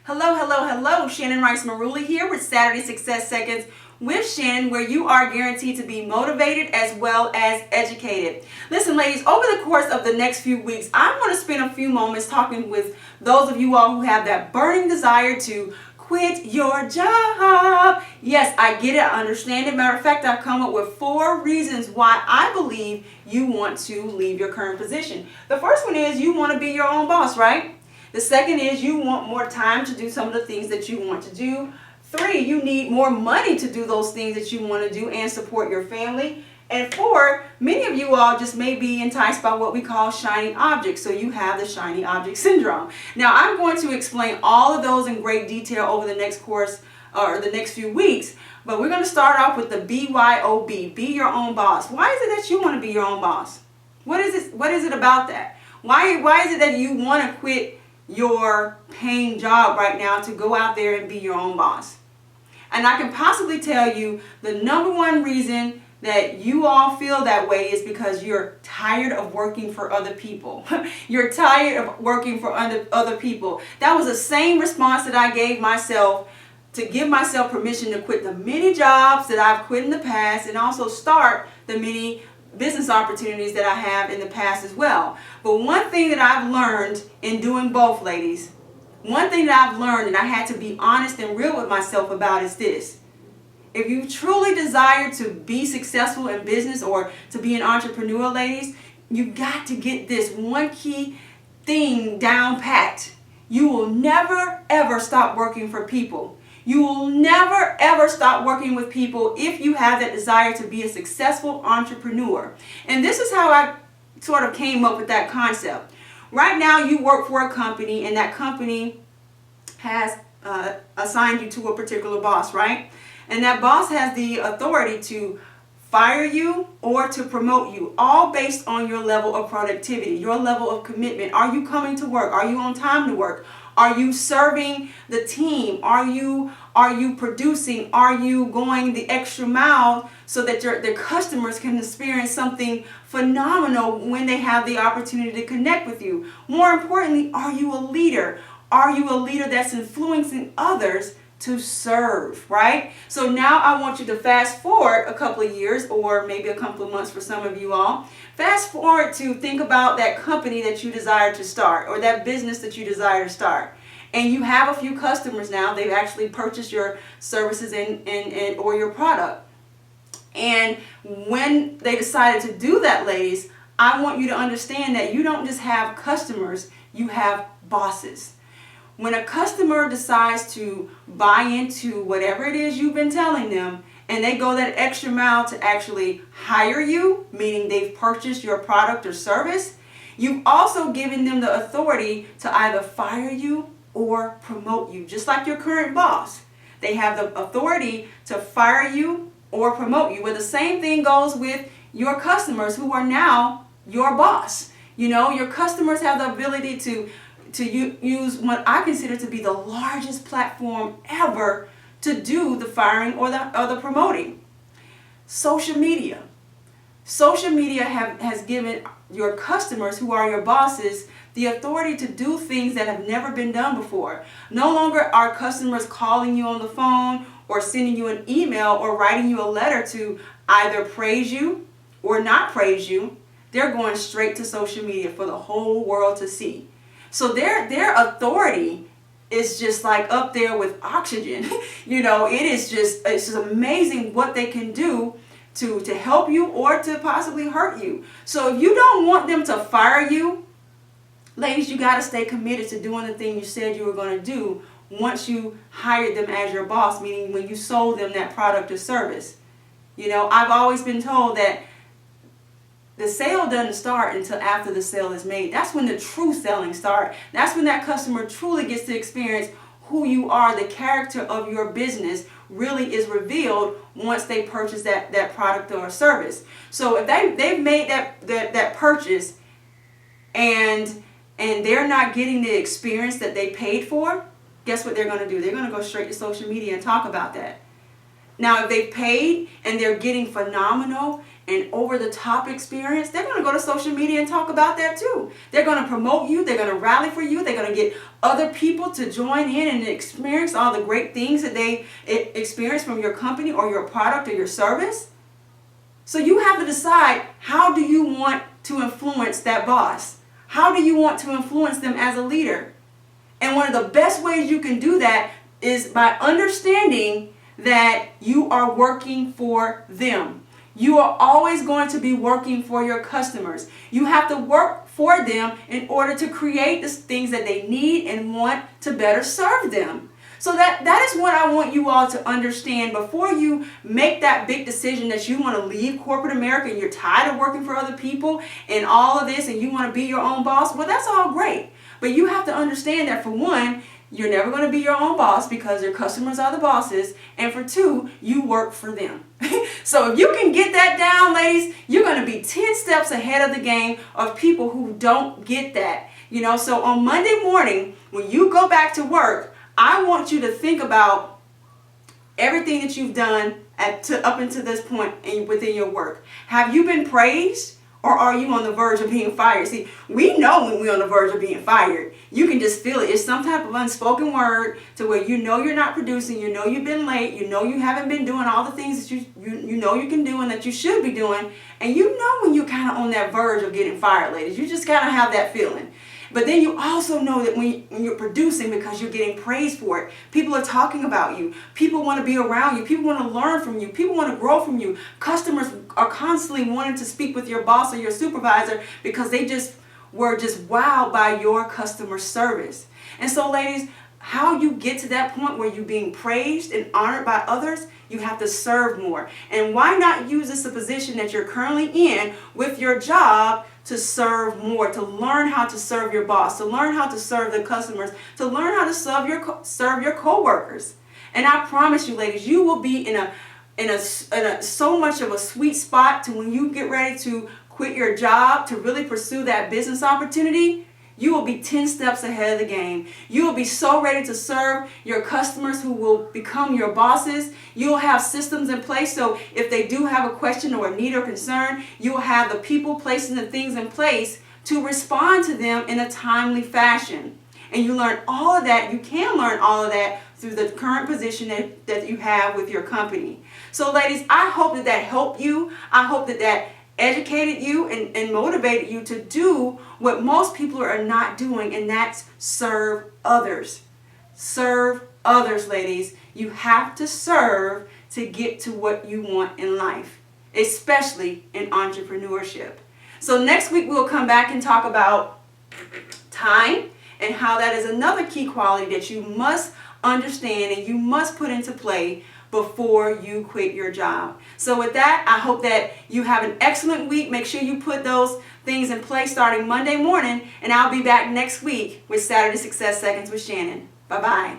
Hello, hello, hello. Shannon Rice Maruli here with Saturday Success Seconds with Shannon, where you are guaranteed to be motivated as well as educated. Listen, ladies, over the course of the next few weeks, I'm going to spend a few moments talking with those of you all who have that burning desire to quit your job. Yes, I get it. I understand it. Matter of fact, I've come up with 4 reasons why I believe you want to leave your current position. The first one is you want to be your own boss, right? The second is you want more time to do some of the things that you want to do. 3, you need more money to do those things that you want to do and support your family. And 4, many of you all just may be enticed by what we call shiny objects. So you have the shiny object syndrome. Now I'm going to explain all of those in great detail over the next course or the next few weeks. But we're going to start off with the BYOB, be your own boss. Why is it that you want to be your own boss? What is it about that? Why is it that you want to quit your paying job right now to go out there and be your own boss? And I can possibly tell you the number one reason that you all feel that way is because you're tired of working for other people. You're tired of working for other people. That was the same response that I gave myself to give myself permission to quit the many jobs that I've quit in the past and also start the many business opportunities that I have in the past as well. But one thing that I've learned in doing both, ladies, one thing that I've learned and I had to be honest and real with myself about is this. If you truly desire to be successful in business or to be an entrepreneur, ladies, you got to get this one key thing down packed. You will never ever stop working for people. You will never ever stop working with people if you have that desire to be a successful entrepreneur. And this is how I sort of came up with that concept. Right now you work for a company and that company has assigned you to a particular boss, right? And that boss has the authority to fire you or to promote you, all based on your level of productivity, your level of commitment. Are you coming to work? Are you on time to work? Are you serving the team? Are you producing? Are you going the extra mile so that the customers can experience something phenomenal when they have the opportunity to connect with you? More importantly, are you a leader? Are you a leader that's influencing others to serve, right? So now I want you to fast forward a couple of years or maybe a couple of months for some of you all. Fast forward to think about that company that you desire to start or that business that you desire to start. And you have a few customers now. They've actually purchased your services and or your product. And when they decided to do that, ladies, I want you to understand that you don't just have customers, you have bosses. When a customer decides to buy into whatever it is you've been telling them and they go that extra mile to actually hire you, meaning they've purchased your product or service, you've also given them the authority to either fire you or promote you, just like your current boss. They have the authority to fire you or promote you. Well, the same thing goes with your customers who are now your boss. You know, your customers have the ability to use what I consider to be the largest platform ever to do the firing or the promoting. Social media. Social media has given your customers, who are your bosses, the authority to do things that have never been done before. No longer are customers calling you on the phone or sending you an email or writing you a letter to either praise you or not praise you. They're going straight to social media for the whole world to see. So their authority is just like up there with oxygen. You know, it's just amazing what they can do to help you or to possibly hurt you. So if you don't want them to fire you, ladies, you got to stay committed to doing the thing you said you were going to do once you hired them as your boss, meaning when you sold them that product or service. You know, I've always been told that the sale doesn't start until after the sale is made. That's when the true selling starts. That's when that customer truly gets to experience who you are. The character of your business really is revealed once they purchase that product or service. So if they've made that purchase and they're not getting the experience that they paid for, guess what they're going to do? They're going to go straight to social media and talk about that. Now, if they've paid and they're getting phenomenal and over-the-top experience, they're going to go to social media and talk about that too. They're going to promote you. They're going to rally for you. They're going to get other people to join in and experience all the great things that they experience from your company or your product or your service. So you have to decide, how do you want to influence that boss? How do you want to influence them as a leader? And one of the best ways you can do that is by understanding that you are working for them. You are always going to be working for your customers. You have to work for them in order to create the things that they need and want to better serve them. So that is what I want you all to understand before you make that big decision that you want to leave corporate America and you're tired of working for other people and all of this and you want to be your own boss. Well, that's all great. But you have to understand that, for one, you're never going to be your own boss because your customers are the bosses. And for two, you work for them. So if you can get that down, ladies, you're going to be 10 steps ahead of the game of people who don't get that. So on Monday morning, when you go back to work, I want you to think about everything that you've done up until this point within your work. Have you been praised? Or are you on the verge of being fired? See, we know when we're on the verge of being fired. You can just feel it. It's some type of unspoken word to where you know you're not producing, you know you've been late, you know you haven't been doing all the things that you know you can do and that you should be doing. And you know when you're kind of on that verge of getting fired, ladies. You just kind of have that feeling. But then you also know that when you're producing, because you're getting praised for it, people are talking about you. People want to be around you. People want to learn from you. People want to grow from you. Customers are constantly wanting to speak with your boss or your supervisor because they were wowed by your customer service. And so, ladies, how you get to that point where you're being praised and honored by others, you have to serve more. And why not use this position that you're currently in with your job to serve more, to learn how to serve your boss, to learn how to serve the customers, to learn how to serve your coworkers. And I promise you, ladies, you will be in a so much of a sweet spot to when you get ready to quit your job to really pursue that business opportunity. You will be 10 steps ahead of the game. You will be so ready to serve your customers who will become your bosses. You'll have systems in place, so if they do have a question or a need or concern, you'll have the people placing the things in place to respond to them in a timely fashion. And you learn all of that. You can learn all of that through the current position that you have with your company. So, ladies, I hope that helped you. I hope that educated you and motivated you to do what most people are not doing, and that's serve others. Serve others, ladies. You have to serve to get to what you want in life, especially in entrepreneurship. So next week we'll come back and talk about time and how that is another key quality that you must understand and you must put into play before you quit your job. So with that, I hope that you have an excellent week. Make sure you put those things in place starting Monday morning, and I'll be back next week with Saturday Success Seconds with Shannon. Bye-bye.